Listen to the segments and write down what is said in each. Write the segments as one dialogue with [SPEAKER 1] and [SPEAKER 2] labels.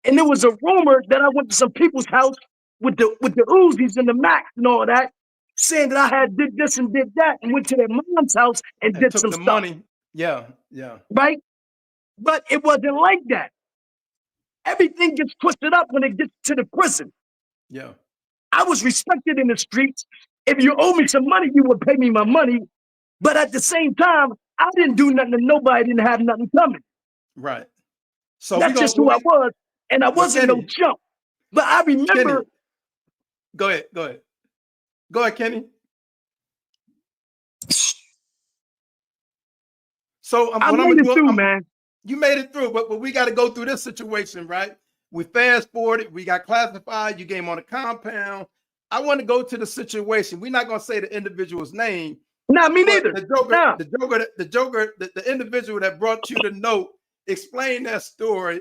[SPEAKER 1] And there was a rumor that I went to some people's house with the Uzis and the Macs and all that, saying that I had did this and did that, and went to their mom's house and
[SPEAKER 2] And
[SPEAKER 1] did
[SPEAKER 2] took
[SPEAKER 1] some
[SPEAKER 2] the
[SPEAKER 1] stuff,
[SPEAKER 2] money. Yeah, yeah,
[SPEAKER 1] right? But it wasn't like that. Everything gets twisted up when it gets to the prison.
[SPEAKER 2] yeah.
[SPEAKER 1] I was respected in the streets. If you owe me some money, you would pay me my money. But at the same time, I didn't do nothing and nobody didn't have nothing coming.
[SPEAKER 2] Right. So we
[SPEAKER 1] That's
[SPEAKER 2] gonna
[SPEAKER 1] just who I was. And I
[SPEAKER 2] but
[SPEAKER 1] wasn't no
[SPEAKER 2] Kenny,
[SPEAKER 1] chump. But I remember,
[SPEAKER 2] go ahead, go ahead. Go ahead, Kenny. So
[SPEAKER 1] I
[SPEAKER 2] what I'm
[SPEAKER 1] made
[SPEAKER 2] gonna
[SPEAKER 1] it
[SPEAKER 2] do,
[SPEAKER 1] through, man.
[SPEAKER 2] you made it through, but we got to go through this situation, right? We fast forwarded, we got classified, you came on a compound. I want to go to the situation. We're not gonna say the individual's name,
[SPEAKER 1] Nah, me
[SPEAKER 2] but
[SPEAKER 1] neither. Nah.
[SPEAKER 2] the individual that brought you the note, explain that story.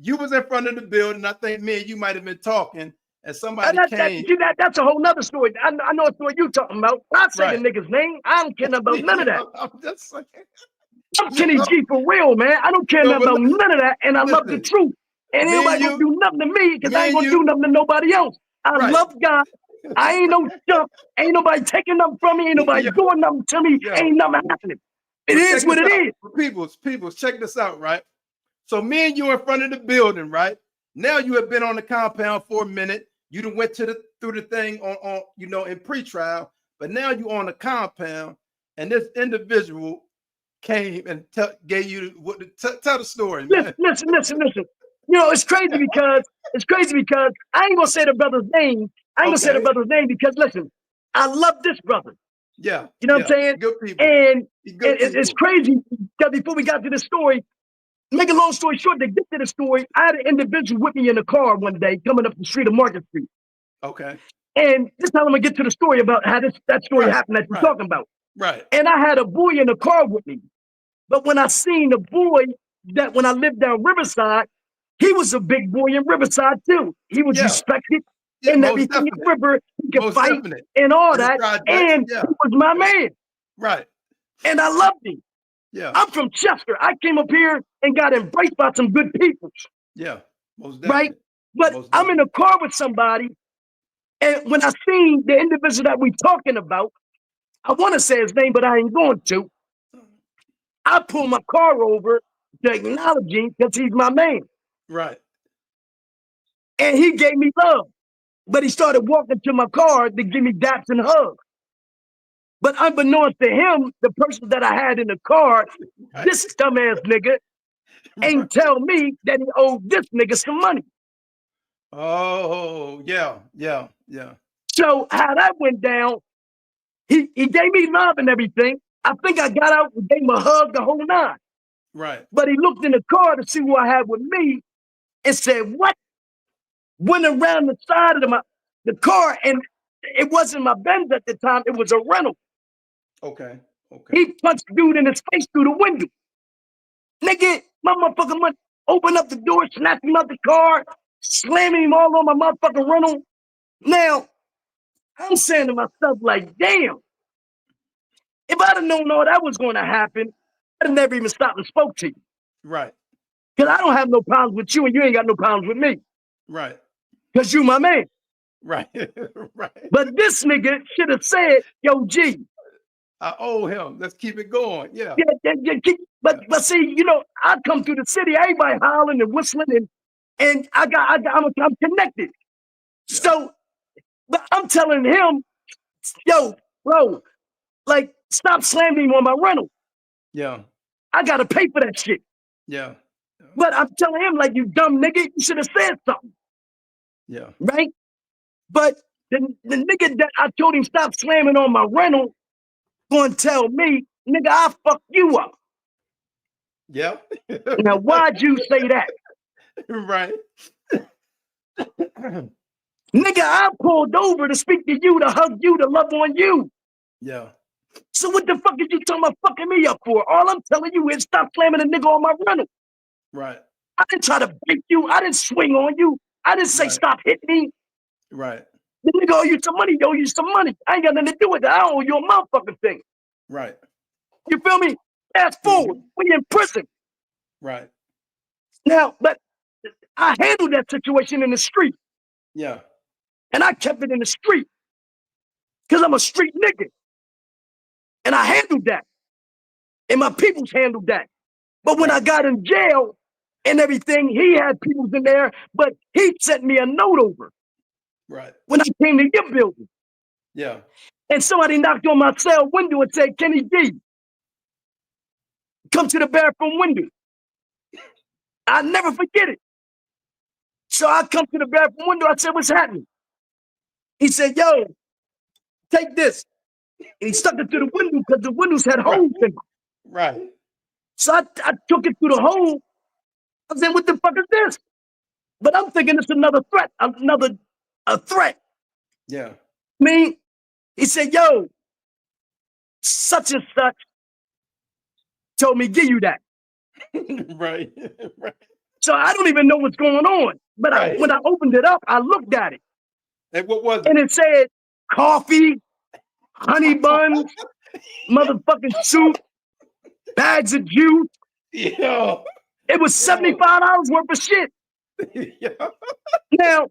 [SPEAKER 2] You was in front of the building. I think me and you might have been talking, and somebody came.
[SPEAKER 1] That's a whole nother story. I know a story you talking about. I say the
[SPEAKER 2] Right.
[SPEAKER 1] nigga's name. I don't care nothing about none of that.
[SPEAKER 2] I'm just saying.
[SPEAKER 1] I'm Kenny G for real, man. I don't care nothing
[SPEAKER 2] But
[SPEAKER 1] about none of that, and I love the
[SPEAKER 2] listen,
[SPEAKER 1] truth. And ain't
[SPEAKER 2] me and
[SPEAKER 1] nobody gonna
[SPEAKER 2] you,
[SPEAKER 1] do nothing to me because I
[SPEAKER 2] me
[SPEAKER 1] ain't
[SPEAKER 2] and
[SPEAKER 1] gonna do
[SPEAKER 2] you,
[SPEAKER 1] nothing to nobody else. I
[SPEAKER 2] right.
[SPEAKER 1] love God. I ain't no chump. Ain't nobody taking nothing from me. Ain't nobody
[SPEAKER 2] Yo,
[SPEAKER 1] doing nothing to me.
[SPEAKER 2] yo.
[SPEAKER 1] Ain't nothing happening. It
[SPEAKER 2] But
[SPEAKER 1] is
[SPEAKER 2] check
[SPEAKER 1] what
[SPEAKER 2] this
[SPEAKER 1] it
[SPEAKER 2] out.
[SPEAKER 1] is.
[SPEAKER 2] Peoples, check this out, right? So me and you in front of the building, right? Now you have been on the compound for a minute. You done went through the thing on in pretrial, but now you on the compound, and this individual came and gave you tell the story, man.
[SPEAKER 1] Listen. You know, it's crazy because I ain't gonna say the brother's name. I ain't gonna say the
[SPEAKER 2] Okay.
[SPEAKER 1] brother's name because listen, I love this brother.
[SPEAKER 2] Yeah,
[SPEAKER 1] You know what
[SPEAKER 2] yeah.
[SPEAKER 1] I'm saying?
[SPEAKER 2] Good people.
[SPEAKER 1] And
[SPEAKER 2] Good
[SPEAKER 1] it's
[SPEAKER 2] people.
[SPEAKER 1] crazy because before we got to the story, make a long story short, to get to the story, I had an individual with me in the car one day coming up the street of Market Street.
[SPEAKER 2] Okay.
[SPEAKER 1] And this time I'm gonna get to the story about how that story
[SPEAKER 2] Right.
[SPEAKER 1] happened that you're
[SPEAKER 2] Right.
[SPEAKER 1] talking about.
[SPEAKER 2] Right.
[SPEAKER 1] And I had a boy in the car with me. But when I seen the boy that when I lived down Riverside, he was a big boy in Riverside too. He was
[SPEAKER 2] Yeah.
[SPEAKER 1] respected
[SPEAKER 2] Yeah.
[SPEAKER 1] in
[SPEAKER 2] Most
[SPEAKER 1] everything in
[SPEAKER 2] definite.
[SPEAKER 1] River. He could
[SPEAKER 2] Most
[SPEAKER 1] fight
[SPEAKER 2] definite.
[SPEAKER 1] and all
[SPEAKER 2] In the
[SPEAKER 1] that.
[SPEAKER 2] projects.
[SPEAKER 1] And
[SPEAKER 2] Yeah.
[SPEAKER 1] he was my man.
[SPEAKER 2] Right.
[SPEAKER 1] And I loved him.
[SPEAKER 2] Yeah.
[SPEAKER 1] I'm from Chester. I came up here and got embraced by some good people,
[SPEAKER 2] Yeah. Most
[SPEAKER 1] right?
[SPEAKER 2] definite.
[SPEAKER 1] But
[SPEAKER 2] Most
[SPEAKER 1] I'm in a
[SPEAKER 2] definite.
[SPEAKER 1] car with somebody, and when I seen the individual that we talking about, I want to say his name, but I ain't going to. I pull my car over to acknowledge him because he's my man.
[SPEAKER 2] Right.
[SPEAKER 1] And he gave me love. But he started walking to my car to give me daps and hugs. But unbeknownst to him, the person that I had in the car,
[SPEAKER 2] Right.
[SPEAKER 1] this dumbass nigga, ain't tell me that he owed this nigga some money.
[SPEAKER 2] Oh, yeah. Yeah. Yeah.
[SPEAKER 1] So how that went down, he gave me love and everything. I think I got out and gave him a hug the whole nine.
[SPEAKER 2] Right.
[SPEAKER 1] But he looked in the car to see who I had with me and said, what? Went around the side of the car, and it wasn't my Benz at the time, it was a rental.
[SPEAKER 2] Okay. Okay.
[SPEAKER 1] He punched dude in his face through the window. Nigga, my motherfucking money. Open up the door, snatch him out the car, slamming him all on my motherfucking rental. Now, I'm saying to myself, like, damn, if I'd have known all that was going to happen, I'd have never even stopped and spoke to you.
[SPEAKER 2] Right.
[SPEAKER 1] Because I don't have no problems with you, and you ain't got no problems with me.
[SPEAKER 2] Right.
[SPEAKER 1] Because you my man.
[SPEAKER 2] Right. Right.
[SPEAKER 1] But this nigga should have said, yo, G.
[SPEAKER 2] I owe him. Let's keep it going. Yeah.
[SPEAKER 1] But
[SPEAKER 2] Yeah.
[SPEAKER 1] but see, you know, I come through the city, everybody hollering and whistling, and I'm connected.
[SPEAKER 2] Yeah.
[SPEAKER 1] So, but I'm telling him, yo, bro, like, stop slamming me on my rental.
[SPEAKER 2] Yeah.
[SPEAKER 1] I gotta pay for that shit.
[SPEAKER 2] Yeah.
[SPEAKER 1] But I'm telling him, like, you dumb nigga, you should have said something,
[SPEAKER 2] Yeah.
[SPEAKER 1] right? But the nigga that I told him stop slamming on my rental gonna tell me, nigga, I fuck you up.
[SPEAKER 2] Yeah.
[SPEAKER 1] Now, why'd you say that?
[SPEAKER 2] Right.
[SPEAKER 1] Nigga, I pulled over to speak to you, to hug you, to love on you.
[SPEAKER 2] Yeah.
[SPEAKER 1] So what the fuck are you talking about fucking me up for? All I'm telling you is stop slamming a nigga on my rental.
[SPEAKER 2] Right.
[SPEAKER 1] I didn't try to break you. I didn't swing on you. I didn't say
[SPEAKER 2] Right.
[SPEAKER 1] stop hitting me.
[SPEAKER 2] Right.
[SPEAKER 1] The nigga owe you some money. He owe you some money. I ain't got nothing to do with that. I owe you a motherfucking thing.
[SPEAKER 2] Right.
[SPEAKER 1] You feel me? Fast forward. We in prison.
[SPEAKER 2] Right.
[SPEAKER 1] Now, but I handled that situation in the street.
[SPEAKER 2] Yeah.
[SPEAKER 1] And I kept it in the street. Because I'm a street nigga. And I handled that. And my peoples handled that. But when I got in jail and everything, he had peoples in there, but he sent me a note over.
[SPEAKER 2] Right.
[SPEAKER 1] When I came to your building.
[SPEAKER 2] Yeah.
[SPEAKER 1] And somebody knocked on my cell window and said, Kenny D, come to the bathroom window. I never forget it. So I come to the bathroom window. I said, what's happening? He said, yo, take this. And he stuck it to the window because the windows had holes in them.
[SPEAKER 2] Right.
[SPEAKER 1] So I took it through the hole. I said, what the fuck is this? But I'm thinking it's another threat, a threat.
[SPEAKER 2] Yeah.
[SPEAKER 1] I mean, he said, yo, such and such told me give you that.
[SPEAKER 2] Right. Right.
[SPEAKER 1] So I don't even know what's going on. But when I opened it up, I looked at it.
[SPEAKER 2] And what was
[SPEAKER 1] And
[SPEAKER 2] it?
[SPEAKER 1] it said coffee, honey buns, motherfucking soup, bags of juice.
[SPEAKER 2] Yeah.
[SPEAKER 1] It was $75 worth of shit.
[SPEAKER 2] Yeah.
[SPEAKER 1] Now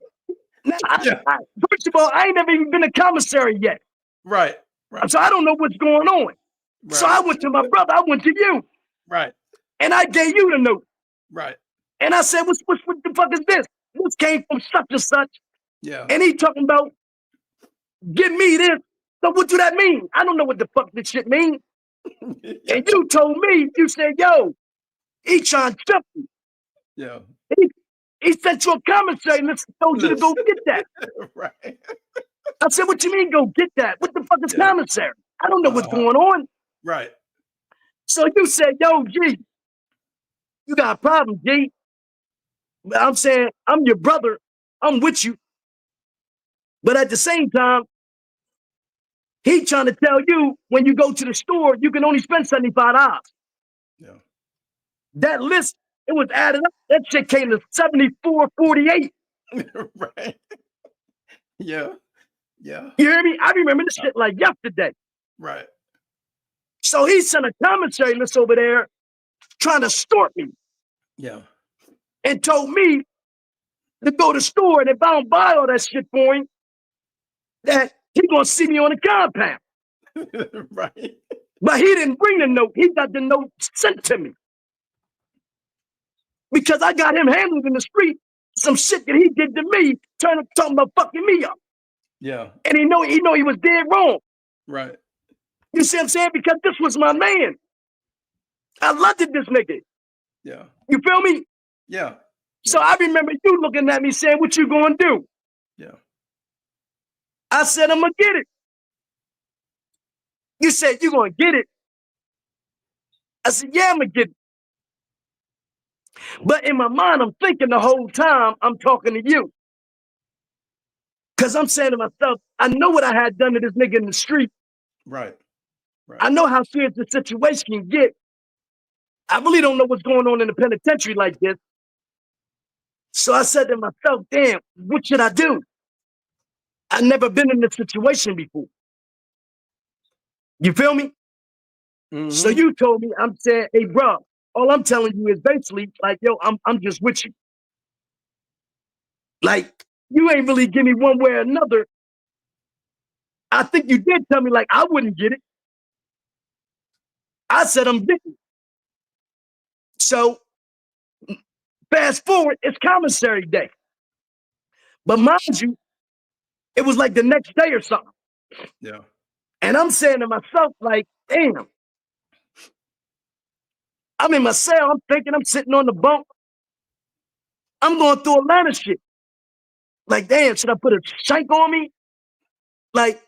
[SPEAKER 1] first of all, I ain't never even been to commissary yet.
[SPEAKER 2] Right. Right.
[SPEAKER 1] So I don't know what's going on.
[SPEAKER 2] Right.
[SPEAKER 1] So I went to my brother. I went to you.
[SPEAKER 2] Right.
[SPEAKER 1] And I gave you the note.
[SPEAKER 2] Right.
[SPEAKER 1] And I said, what the fuck is this? This came from such and such.
[SPEAKER 2] Yeah.
[SPEAKER 1] And he talking about, give me this. So what do that mean? I don't know what the fuck this shit mean.
[SPEAKER 2] Yeah.
[SPEAKER 1] And you told me, you said, yo, he trying to trip you.
[SPEAKER 2] Yeah.
[SPEAKER 1] He sent you a commissary list and told you to go get that.
[SPEAKER 2] Right.
[SPEAKER 1] I said, what you mean go get that? What the fuck is commissary? I don't know what's going on.
[SPEAKER 2] Right.
[SPEAKER 1] So you said, yo, G, you got a problem, G. But I'm saying, I'm your brother. I'm with you. But at the same time, he trying to tell you when you go to the store, you can only spend $75.
[SPEAKER 2] Yeah.
[SPEAKER 1] That list, it was added up. That shit came to $74.48.
[SPEAKER 2] Right. Yeah. Yeah.
[SPEAKER 1] You hear me? I remember this shit like yesterday.
[SPEAKER 2] Right.
[SPEAKER 1] So he sent a commissary list over there trying to extort me
[SPEAKER 2] Yeah.
[SPEAKER 1] and told me to go to the store, and if I don't buy all that shit for him, that he gonna see me on the compound.
[SPEAKER 2] Right.
[SPEAKER 1] But he didn't bring the note. He got the note sent to me. Because I got him handled in the street, some shit that he did to me, talking about fucking me up.
[SPEAKER 2] Yeah.
[SPEAKER 1] And he know he was dead wrong.
[SPEAKER 2] Right.
[SPEAKER 1] You see what I'm saying? Because this was my man. I loved it, this nigga.
[SPEAKER 2] Yeah.
[SPEAKER 1] You feel me?
[SPEAKER 2] Yeah.
[SPEAKER 1] So I remember you looking at me saying, what you gonna do?
[SPEAKER 2] Yeah.
[SPEAKER 1] I said, I'm gonna get it. You said, you gonna get it? I said, yeah, I'm gonna get it. But in my mind, I'm thinking the whole time I'm talking to you. Because I'm saying to myself, I know what I had done to this nigga in the street.
[SPEAKER 2] Right. Right.
[SPEAKER 1] I know how serious the situation can get. I really don't know what's going on in the penitentiary like this. So I said to myself, damn, what should I do? I've never been in this situation before. You feel me?
[SPEAKER 2] Mm-hmm.
[SPEAKER 1] So you told me, I'm saying, hey, bro, all I'm telling you is basically like, yo, I'm just with you. Like, you ain't really give me one way or another. I think you did tell me, like, I wouldn't get it. I said, I'm getting it. So fast forward, it's commissary day. But mind you, it was like the next day or something.
[SPEAKER 2] Yeah.
[SPEAKER 1] And I'm saying to myself, like, damn. I'm in my cell. I'm thinking I'm sitting on the bunk. I'm going through a lot of shit. Like, damn, should I put a shank on me? Like,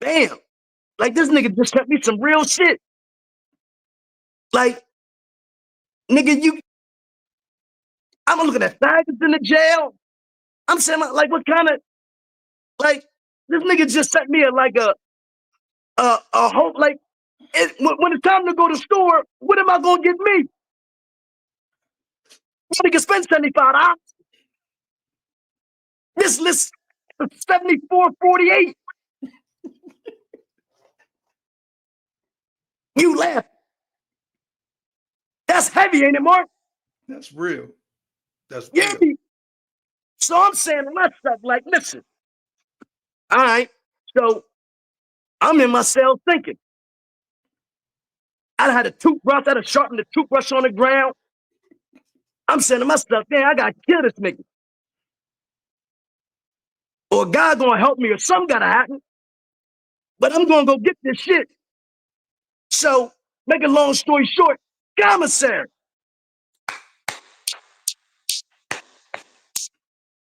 [SPEAKER 1] damn. Like, this nigga just sent me some real shit. Like, nigga, I'm looking at faggots in the jail. I'm saying, like, what kind of, like, this nigga just sent me a hope. Like, when it's time to go to the store, what am I going to get me? You nigga spend $75. This list is $74.48. You laugh. That's heavy, ain't it, Mark?
[SPEAKER 2] That's real. That's
[SPEAKER 1] Yeah,
[SPEAKER 2] real.
[SPEAKER 1] so I'm saying to myself, like, listen, all right, so I'm in my cell thinking. I had a toothbrush, I had sharpened the toothbrush on the ground. I'm saying to myself, man, I gotta kill this nigga. Or God gonna help me, or something gotta happen. But I'm gonna go get this shit. So, make a long story short, commissary.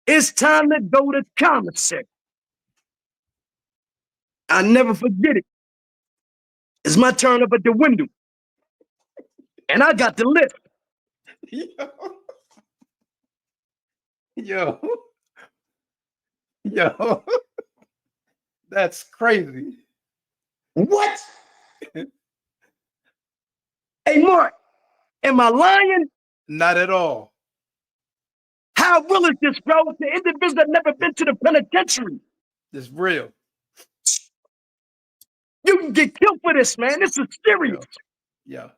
[SPEAKER 1] It's time to go to commissary. I never forget it. It's my turn up at the window. And I got the lift.
[SPEAKER 2] Yo, yo, yo, that's crazy.
[SPEAKER 1] What? Hey, Mark, am I lying?
[SPEAKER 2] Not at all.
[SPEAKER 1] How real is this, bro? The individual that never been to the penitentiary.
[SPEAKER 2] It's real.
[SPEAKER 1] You can get killed for this, man. This is serious.
[SPEAKER 2] Yeah.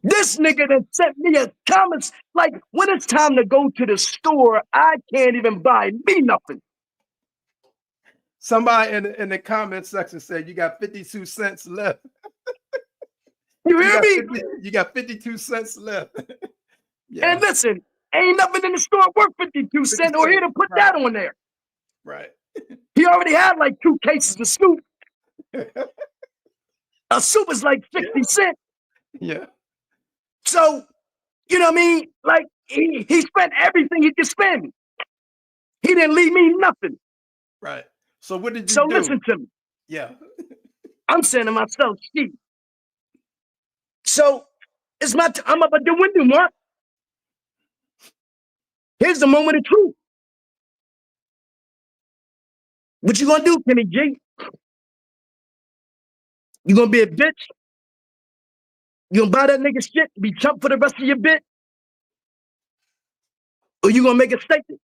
[SPEAKER 1] This nigga that sent me a comments, like, when it's time to go to the store, I can't even buy me nothing.
[SPEAKER 2] Somebody in the comment section said you got 52 cents left.
[SPEAKER 1] You hear me?
[SPEAKER 2] You got 52 cents left.
[SPEAKER 1] Yeah. And listen, ain't nothing in the store worth 52 cents or here to put that on there.
[SPEAKER 2] Right.
[SPEAKER 1] He already had like 2 cases of soup. A soup is like 50 cents.
[SPEAKER 2] Yeah.
[SPEAKER 1] So, you know what I mean? Like, he spent everything he could spend. He didn't leave me nothing.
[SPEAKER 2] Right. So what did you do?
[SPEAKER 1] So listen to me.
[SPEAKER 2] Yeah.
[SPEAKER 1] I'm saying to myself, Steve. So it's I'm up at the window, Mark. Here's the moment of truth. What you gonna do, Kenny G? You gonna be a bitch? You gonna buy that nigga shit, be chumped for the rest of your bit? Or you gonna make a statement?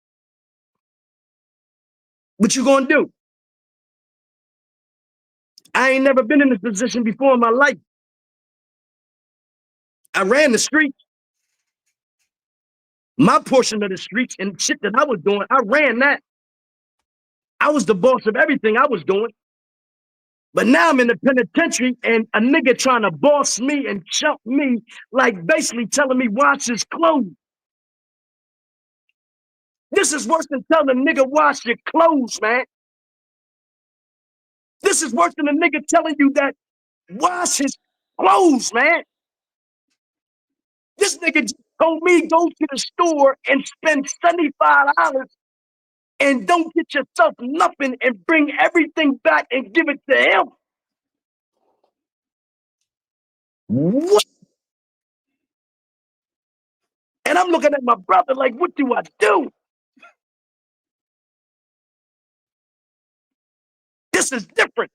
[SPEAKER 1] What you gonna do? I ain't never been in this position before in my life. I ran the streets. My portion of the streets and shit that I was doing, I ran that. I was the boss of everything I was doing. But now I'm in the penitentiary and a nigga trying to boss me and chump me, like basically telling me wash his clothes. This is worse than telling a nigga wash your clothes, man. This is worse than a nigga telling you that wash his clothes, man. This nigga just told me go to the store and spend $75 and don't get yourself nothing and bring everything back and give it to him. What? And I'm looking at my brother like, what do I do? This is different.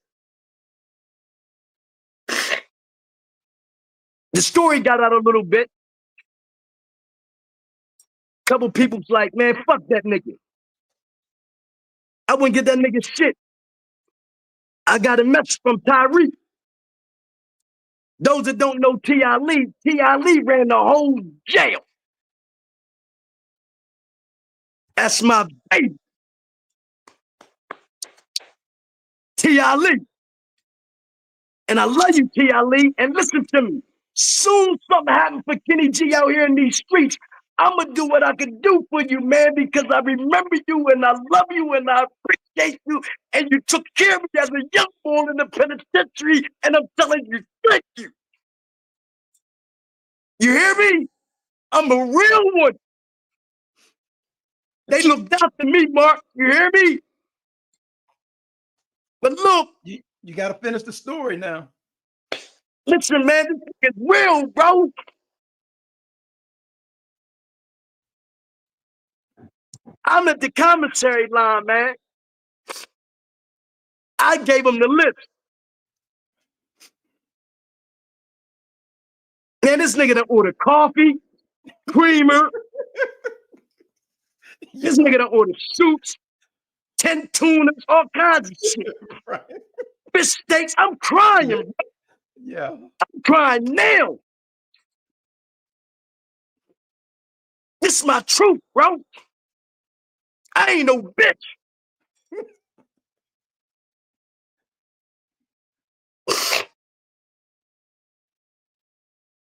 [SPEAKER 1] The story got out a little bit. Couple people's like, man, fuck that nigga. I wouldn't get that nigga shit. I got a message from Tyree. Those that don't know T.I. Lee ran the whole jail. That's my baby. T.I. Lee. And I love you, T.I. Lee. And listen to me. Soon something happened for Kenny G out here in these streets. I'm going to do what I can do for you, man, because I remember you and I love you and I appreciate you. And you took care of me as a young boy in the penitentiary. And I'm telling you, thank you. You hear me? I'm a real one. They look down to me, Mark. You hear me? But look.
[SPEAKER 2] You got to finish the story now.
[SPEAKER 1] Listen, man, this is real, bro. I'm at the commissary line, man. I gave him the list. Man, this nigga done ordered coffee, creamer. This nigga done ordered soups, 10 tunas, all kinds of shit.
[SPEAKER 2] Right.
[SPEAKER 1] Fish steaks. I'm crying.
[SPEAKER 2] Yeah.
[SPEAKER 1] I'm crying now. This my truth, bro. I ain't no bitch.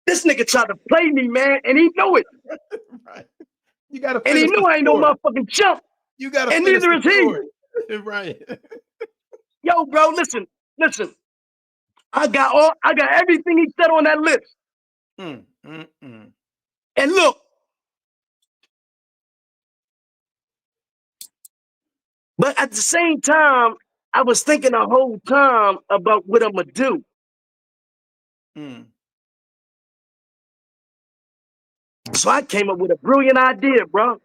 [SPEAKER 1] This nigga tried to play me, man, and he knew it.
[SPEAKER 2] Right. You gotta
[SPEAKER 1] And he
[SPEAKER 2] finish the
[SPEAKER 1] knew I ain't no
[SPEAKER 2] story.
[SPEAKER 1] motherfucking chump.
[SPEAKER 2] You gotta
[SPEAKER 1] And
[SPEAKER 2] finish
[SPEAKER 1] neither
[SPEAKER 2] the
[SPEAKER 1] is he.
[SPEAKER 2] story. Right.
[SPEAKER 1] Yo, bro, listen. I got everything he said on that list. And look, but at the same time, I was thinking the whole time about what I'm gonna do. So I came up with a brilliant idea, bro.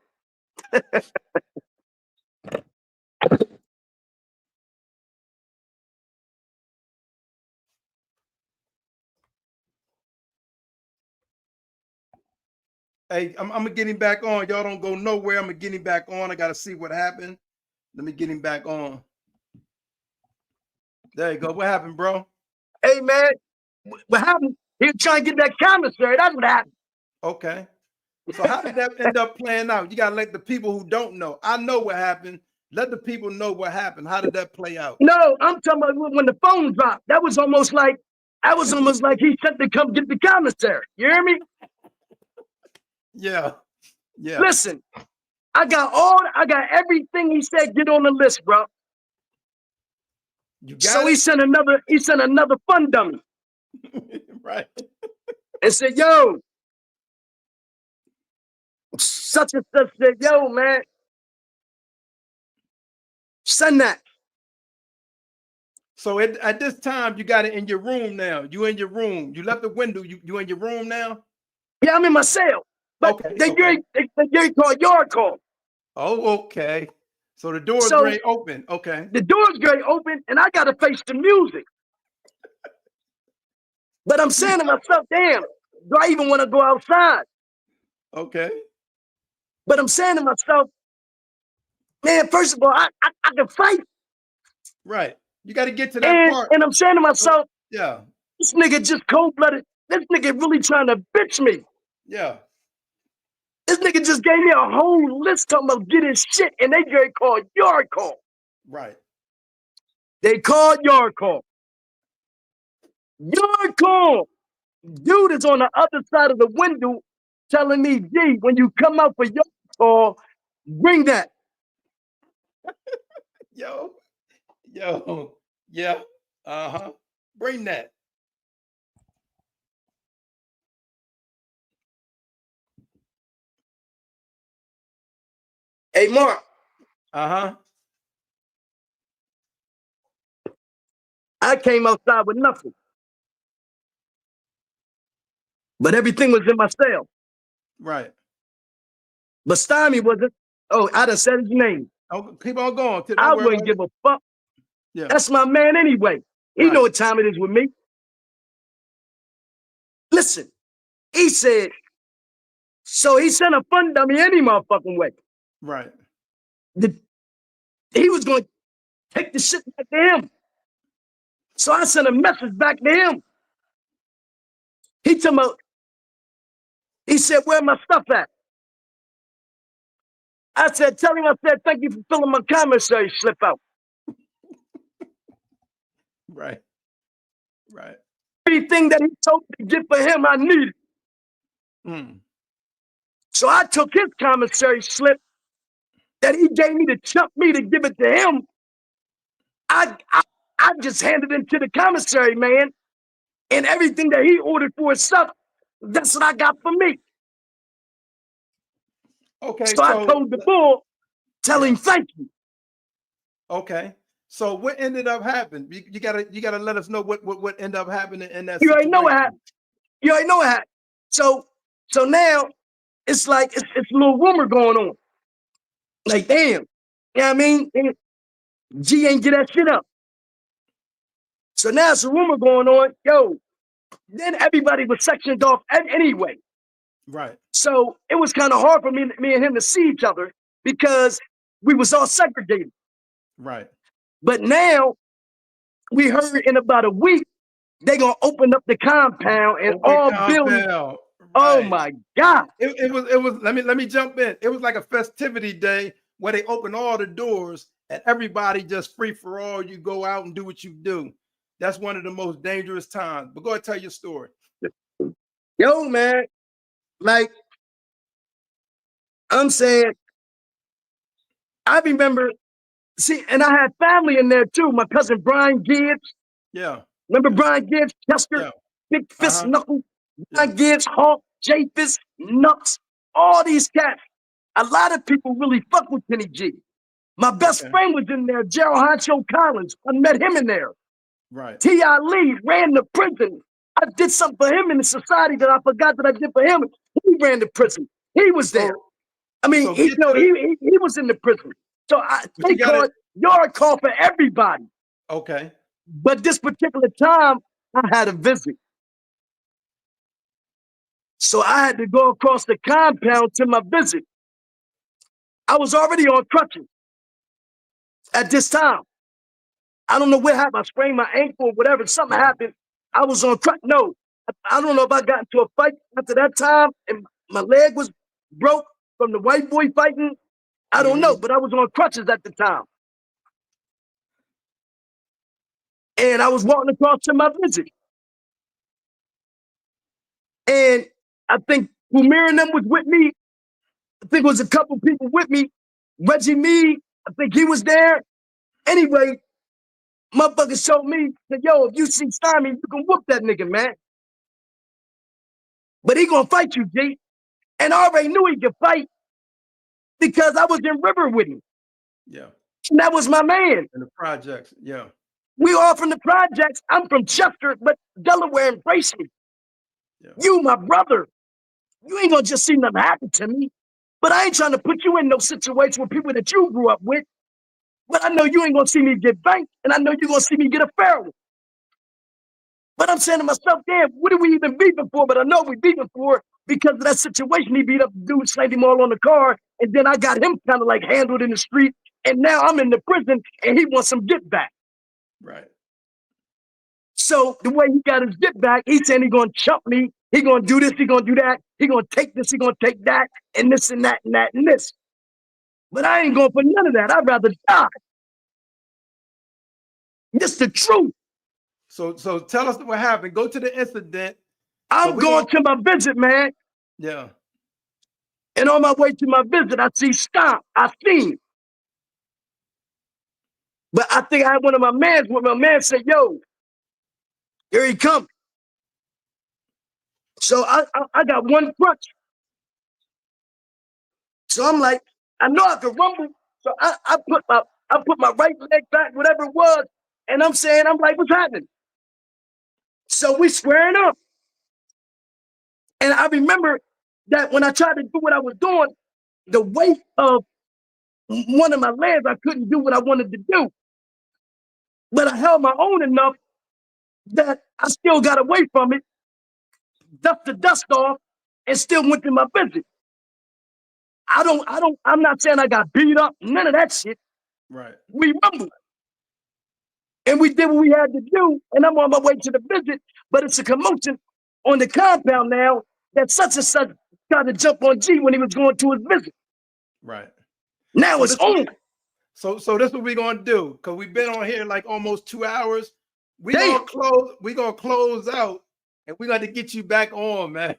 [SPEAKER 2] Hey, I'm gonna get him back on. Y'all don't go nowhere. I'm gonna get him back on. I gotta see what happened. Let me get him back on. There you go. What happened, bro?
[SPEAKER 1] Hey, man, what happened? He was trying to get that commissary. That's what happened.
[SPEAKER 2] Okay. So how did that end up playing out? You gotta let the people who don't know. I know what happened. Let the people know what happened. How did that play out?
[SPEAKER 1] No, I'm talking about when the phone dropped. That was almost like he said to come get the commissary. You hear me?
[SPEAKER 2] Yeah. Yeah.
[SPEAKER 1] Listen, I got everything he said. Get on the list, bro.
[SPEAKER 2] You got
[SPEAKER 1] so
[SPEAKER 2] it?
[SPEAKER 1] he sent another fun dummy
[SPEAKER 2] Right.
[SPEAKER 1] and said, "Yo, such and such said, yo, man, send that."
[SPEAKER 2] So at this time, you got it in your room now. You in your room. You left the window. You in your room now?
[SPEAKER 1] Yeah, I'm in my cell. But
[SPEAKER 2] Okay.
[SPEAKER 1] they gave called yard call.
[SPEAKER 2] Oh, okay. So the door's
[SPEAKER 1] So
[SPEAKER 2] great open. Okay.
[SPEAKER 1] the door's great open, and I gotta face the music. But I'm saying to myself, damn, do I even want to go outside?
[SPEAKER 2] Okay.
[SPEAKER 1] But I'm saying to myself, man, first of all, I can fight.
[SPEAKER 2] Right. You got to get to that
[SPEAKER 1] And
[SPEAKER 2] part.
[SPEAKER 1] I'm saying to myself,
[SPEAKER 2] Yeah.
[SPEAKER 1] this nigga just cold-blooded. This nigga really trying to bitch me.
[SPEAKER 2] Yeah.
[SPEAKER 1] This nigga just gave me a whole list talking about getting shit, and they get called yard call.
[SPEAKER 2] Right.
[SPEAKER 1] They called yard call. Yard call. Dude is on the other side of the window telling me, D, when you come out for yard call, bring that.
[SPEAKER 2] Yo. Yeah. Uh-huh. Bring that.
[SPEAKER 1] Hey, Mark.
[SPEAKER 2] Uh-huh.
[SPEAKER 1] I came outside with nothing. But everything was in my cell.
[SPEAKER 2] Right.
[SPEAKER 1] But Stymie wasn't. Oh, I done said his name.
[SPEAKER 2] Oh, keep on going. Don't
[SPEAKER 1] I
[SPEAKER 2] worry
[SPEAKER 1] wouldn't
[SPEAKER 2] about
[SPEAKER 1] give
[SPEAKER 2] it.
[SPEAKER 1] a fuck.
[SPEAKER 2] Yeah.
[SPEAKER 1] That's my man anyway. He know what time it is with me. Listen, he said, so he sent a fun dummy any motherfucking way.
[SPEAKER 2] Right.
[SPEAKER 1] He was going to take the shit back to him. So I sent a message back to him. He said, where my stuff at? I said, tell him, thank you for filling my commissary slip out.
[SPEAKER 2] Right. Right.
[SPEAKER 1] Everything that he told me to get for him, I needed. So I took his commissary slip that he gave me to chump me to give it to him. I just handed it to the commissary man, and everything that he ordered for his stuff, that's what I got for me.
[SPEAKER 2] Okay.
[SPEAKER 1] So I told the bull, tell him thank you.
[SPEAKER 2] Okay. So what ended up happening? You gotta let us know what ended up happening in that
[SPEAKER 1] You
[SPEAKER 2] situation.
[SPEAKER 1] already know what happened. So now it's like it's a little rumor going on. Like, damn, you know what I mean? G ain't get that shit up. So now it's a rumor going on. Yo, then everybody was sectioned off anyway.
[SPEAKER 2] Right.
[SPEAKER 1] So it was kind of hard for me and him to see each other because we was all segregated.
[SPEAKER 2] Right.
[SPEAKER 1] But now we heard in about a week, they're going to open up the compound and all buildings. Oh
[SPEAKER 2] Right.
[SPEAKER 1] my God.
[SPEAKER 2] It was let me jump in. It was like a festivity day where they open all the doors and everybody just free for all. You go out and do what you do. That's one of the most dangerous times. But go ahead, tell your story.
[SPEAKER 1] Yo, man, like I'm saying, I remember, see, and I had family in there too. My cousin Brian Gibbs.
[SPEAKER 2] Yeah.
[SPEAKER 1] Remember
[SPEAKER 2] Yeah.
[SPEAKER 1] Brian Gibbs, Chester,
[SPEAKER 2] Yeah.
[SPEAKER 1] Big Fist
[SPEAKER 2] Uh-huh.
[SPEAKER 1] Knuckle,
[SPEAKER 2] Yeah.
[SPEAKER 1] Brian Gibbs, Hawk, J Fist, Nuts, all these cats. A lot of people really fuck with Kenny G. My best
[SPEAKER 2] Okay.
[SPEAKER 1] friend was in there, Gerald Honcho Collins. I met him in there.
[SPEAKER 2] Right.
[SPEAKER 1] T.I. Lee ran the prison. I did something for him in the society that I forgot that I did for him. He ran the prison. He was there.
[SPEAKER 2] So
[SPEAKER 1] I mean,
[SPEAKER 2] so get to the
[SPEAKER 1] he was in the prison. So
[SPEAKER 2] but
[SPEAKER 1] they
[SPEAKER 2] you got it.
[SPEAKER 1] called yard call for everybody.
[SPEAKER 2] Okay.
[SPEAKER 1] But this particular time, I had a visit. So I had to go across the compound to my visit. I was already on crutches at this time. I don't know what happened. I sprained my ankle or whatever. Something
[SPEAKER 2] Yeah.
[SPEAKER 1] happened. I was on crutch. No, I don't know if I got into a fight after that time and my leg was broke from the white boy fighting. I don't know,
[SPEAKER 2] Mm-hmm.
[SPEAKER 1] but I was on crutches at the time. And I was walking across to my visit. And I think Umir and them was with me. I think it was a couple people with me. Reggie Mead, I think he was there. Anyway, motherfuckers told me, said, yo, if you see Simon, you can whoop that nigga, man. But he gonna fight you, G. And I already knew he could fight because I was in River with him.
[SPEAKER 2] Yeah.
[SPEAKER 1] And that was my man.
[SPEAKER 2] And the projects. Yeah.
[SPEAKER 1] We all from the projects. I'm from Chester, but Delaware embraced me.
[SPEAKER 2] Yeah.
[SPEAKER 1] You, my brother, you ain't gonna just see nothing happen to me. But I ain't trying to put you in no situation with people that you grew up with. But I know you ain't gonna see me get banked, and I know you're gonna see me get a fair one. But I'm saying to myself, damn, what are we even beefing for? But I know we beefing for because of that situation. He beat up the dude, slammed him all on the car, and then I got him kind of like handled in the street. And now I'm in the prison, and he wants some get back.
[SPEAKER 2] Right.
[SPEAKER 1] So the way he got his get back, he's saying he gonna chump me, he gonna do this, he gonna do that, he gonna take this, he gonna take that, and this and that and that and this. But I ain't going for none of that. I'd rather die. This the truth.
[SPEAKER 2] So tell us what happened. Go to the incident. So
[SPEAKER 1] I'm
[SPEAKER 2] we
[SPEAKER 1] going
[SPEAKER 2] gonna
[SPEAKER 1] to my visit, man.
[SPEAKER 2] yeah.
[SPEAKER 1] And on my way to my visit, I see Stomp. I seen him. But I think I had one of my mans with my man said, yo, here he come. So I got one crutch. So I'm like, I know I can rumble. So I put my right leg back, whatever it was, and I'm saying, I'm like, what's happening? So we squaring up. And I remember that when I tried to do what I was doing, the weight of one of my legs, I couldn't do what I wanted to do. But I held my own enough that I still got away from it, dust the dust off, and still went to my business. I'm not saying I got beat up, none of that shit.
[SPEAKER 2] Right.
[SPEAKER 1] We rumbled and we did what we had to do. And I'm on my way to the visit, but it's a commotion on the compound now that such and such tried to jump on G when he was going to his visit.
[SPEAKER 2] Right.
[SPEAKER 1] Now
[SPEAKER 2] So
[SPEAKER 1] it's
[SPEAKER 2] this will
[SPEAKER 1] on.
[SPEAKER 2] be so this what we're gonna do because we've been on here like almost 2 hours.
[SPEAKER 1] Damn.
[SPEAKER 2] We gonna close out and we got to get you back on, man.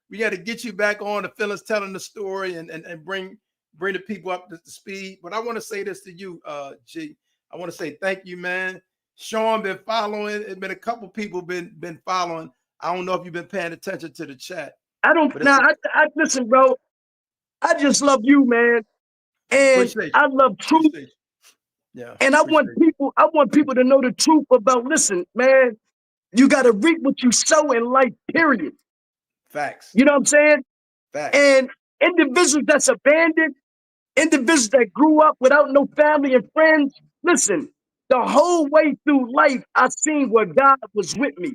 [SPEAKER 2] We got to get you back on to Phyllis telling the story and bring the people up to speed. But I want to say this to you, G. I want to say thank you, man. Sean been following. It's been a couple people been following. I don't know if you've been paying attention to the chat,
[SPEAKER 1] I don't
[SPEAKER 2] but it's
[SPEAKER 1] now. I listen, bro. I just love you, man, and
[SPEAKER 2] appreciate
[SPEAKER 1] I
[SPEAKER 2] you.
[SPEAKER 1] love truth.
[SPEAKER 2] Appreciate you. Yeah,
[SPEAKER 1] And
[SPEAKER 2] appreciate you.
[SPEAKER 1] I want people to know the truth about. Listen, man, you got to reap what you sow in life. Period.
[SPEAKER 2] Facts.
[SPEAKER 1] You know what I'm saying?
[SPEAKER 2] Facts.
[SPEAKER 1] And individuals that's abandoned, individuals that grew up without no family and friends. Listen, the whole way through life, I seen where God was with me.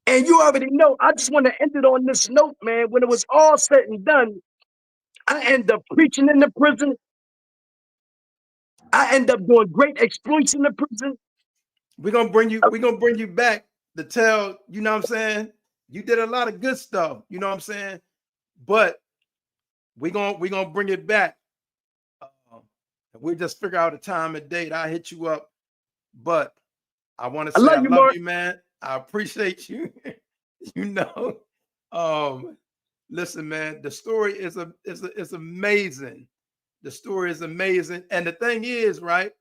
[SPEAKER 1] And you already know. I just want to end it on this note, man. When it was all said and done, I end up preaching in the prison. I end up doing great exploits in the prison.
[SPEAKER 2] We're gonna bring you back to tell, you know what I'm saying? You did a lot of good stuff. You know what I'm saying? But we gonna bring it back. Uh, we just figure out a time and date. I hit you up. But I want to
[SPEAKER 1] I
[SPEAKER 2] say
[SPEAKER 1] love
[SPEAKER 2] I
[SPEAKER 1] you,
[SPEAKER 2] love
[SPEAKER 1] Mark.
[SPEAKER 2] you, man. I appreciate you. you know, um, listen, man. The story is amazing. The story is amazing, and the thing is, right?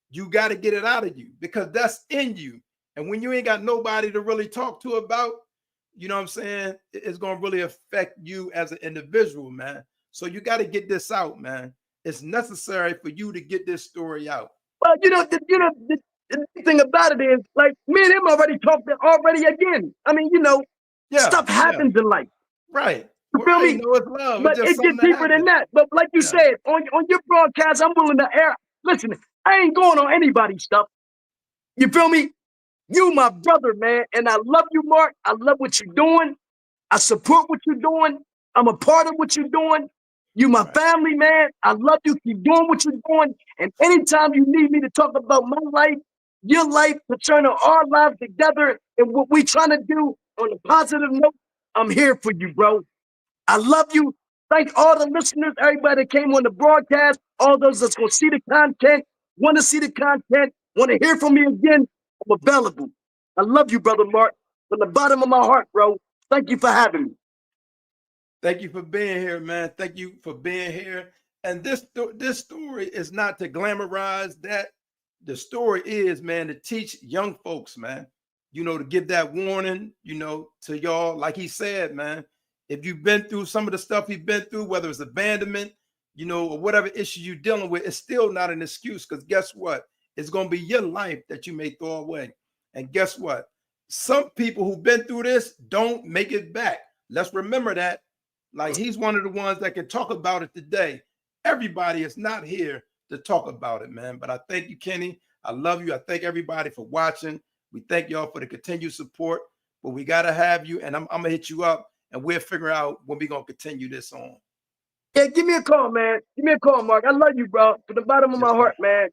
[SPEAKER 2] You got to get it out of you because that's in you. And when you ain't got nobody to really talk to about, you know what I'm saying? It's gonna really affect you as an individual, man. So you got to get this out, man. It's necessary for you to get this story out.
[SPEAKER 1] Well, the thing about it is, like, me and him already talked already again. I mean,
[SPEAKER 2] Yeah,
[SPEAKER 1] stuff
[SPEAKER 2] yeah.
[SPEAKER 1] happens in life.
[SPEAKER 2] Right.
[SPEAKER 1] You feel
[SPEAKER 2] Right.
[SPEAKER 1] me?
[SPEAKER 2] No, it's love. It's
[SPEAKER 1] But
[SPEAKER 2] just
[SPEAKER 1] it
[SPEAKER 2] something
[SPEAKER 1] gets
[SPEAKER 2] that
[SPEAKER 1] deeper than
[SPEAKER 2] happened.
[SPEAKER 1] that. But like you
[SPEAKER 2] Yeah.
[SPEAKER 1] said, on your broadcast, I'm willing to air. Listen, I ain't going on anybody's stuff. You feel me? You my brother, man. And I love you, Mark. I love what you're doing. I support what you're doing. I'm a part of what you're doing. You my
[SPEAKER 2] Right.
[SPEAKER 1] family, man. I love you. Keep doing what you're doing. And anytime you need me to talk about my life, your life, concerning our lives together and what we trying to do on a positive note, I'm here for you, bro. I love you. Thank all the listeners, everybody that came on the broadcast, all those that's going to see the content, want to see the content, want to hear from me again. I'm available. I love you, brother Mark, from the bottom of my heart, bro. Thank you for having me.
[SPEAKER 2] Thank you for being here, man. Thank you for being here. And this story is not to glamorize that. The story is, man, to teach young folks, man. To give that warning, to y'all. Like he said, man, if you've been through some of the stuff he's been through, whether it's abandonment, or whatever issue you're dealing with, it's still not an excuse. Because guess what? It's gonna be your life that you may throw away. And guess what? Some people who've been through this don't make it back. Let's remember that. Like he's one of the ones that can talk about it today. Everybody is not here to talk about it, man. But I thank you, Kenny. I love you. I thank everybody for watching. We thank y'all for the continued support. But we got to have you, and I'm going to hit you up, and we'll figure out when we're going to continue this on.
[SPEAKER 1] Yeah, give me a call, man. Give me a call, Mark. I love you, bro. From the bottom of my
[SPEAKER 2] Yes, sir.
[SPEAKER 1] heart, man.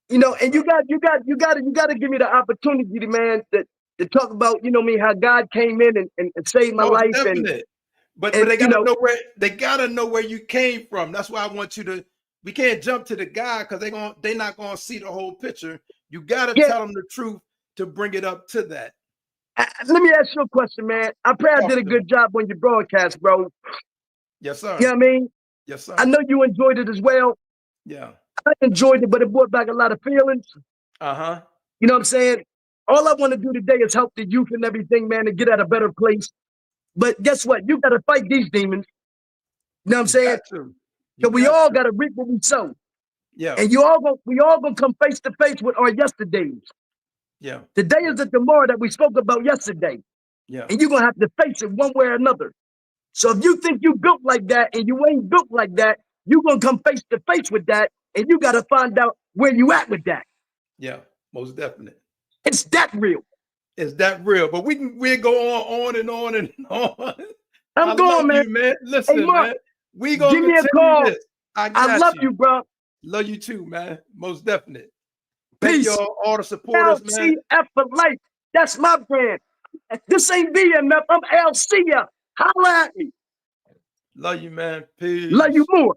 [SPEAKER 2] Yes,
[SPEAKER 1] And
[SPEAKER 2] sir.
[SPEAKER 1] you got to give me the opportunity, man, to talk about, how God came in and saved my
[SPEAKER 2] Most
[SPEAKER 1] life
[SPEAKER 2] definite. But
[SPEAKER 1] and
[SPEAKER 2] they gotta know where you came from. That's why I want you to. We can't jump to the guy because they're not gonna see the whole picture. You gotta
[SPEAKER 1] yeah.
[SPEAKER 2] tell them the truth to bring it up to that.
[SPEAKER 1] Let me ask you a question, man. I pray I did
[SPEAKER 2] Talk
[SPEAKER 1] a
[SPEAKER 2] to me.
[SPEAKER 1] good job on your broadcast, bro.
[SPEAKER 2] Yes,
[SPEAKER 1] You
[SPEAKER 2] sir.
[SPEAKER 1] know what I mean?
[SPEAKER 2] Yes,
[SPEAKER 1] I
[SPEAKER 2] sir.
[SPEAKER 1] know you enjoyed it as well.
[SPEAKER 2] Yeah.
[SPEAKER 1] I enjoyed it, but it brought back a lot of feelings.
[SPEAKER 2] Uh-huh.
[SPEAKER 1] You know what I'm saying? All I want to do today is help the youth and everything, man, to get at a better place. But guess what? You got to fight these demons. You know what I'm
[SPEAKER 2] You
[SPEAKER 1] saying?
[SPEAKER 2] got to. You
[SPEAKER 1] Because we
[SPEAKER 2] got
[SPEAKER 1] all
[SPEAKER 2] to.
[SPEAKER 1] got to reap what we sow.
[SPEAKER 2] Yeah.
[SPEAKER 1] And we all gonna come face to face with our yesterdays.
[SPEAKER 2] Yeah.
[SPEAKER 1] Today
[SPEAKER 2] Yeah.
[SPEAKER 1] is the tomorrow that we spoke about yesterday.
[SPEAKER 2] Yeah.
[SPEAKER 1] And you're gonna have to face it one way or another. So if you think you built like that and you ain't built like that, you're gonna come face to face with that, and you gotta find out where you at with that.
[SPEAKER 2] Yeah. Most definite.
[SPEAKER 1] It's that real.
[SPEAKER 2] It's that real. But we go on and on and on. I
[SPEAKER 1] I'm
[SPEAKER 2] love
[SPEAKER 1] going, man.
[SPEAKER 2] you, man.
[SPEAKER 1] Hey,
[SPEAKER 2] Listen,
[SPEAKER 1] Mark,
[SPEAKER 2] man. We gonna
[SPEAKER 1] give me a
[SPEAKER 2] continue
[SPEAKER 1] call.
[SPEAKER 2] this. I
[SPEAKER 1] I
[SPEAKER 2] got
[SPEAKER 1] love
[SPEAKER 2] you.
[SPEAKER 1] you, bro.
[SPEAKER 2] Love you too, man. Most definite. Thank
[SPEAKER 1] Peace.
[SPEAKER 2] y'all, all the supporters, man.
[SPEAKER 1] LCF for life. That's my brand. This ain't BMF. I'm LCF. Holla at me.
[SPEAKER 2] Love you, man.
[SPEAKER 1] Love you
[SPEAKER 2] Peace.
[SPEAKER 1] more.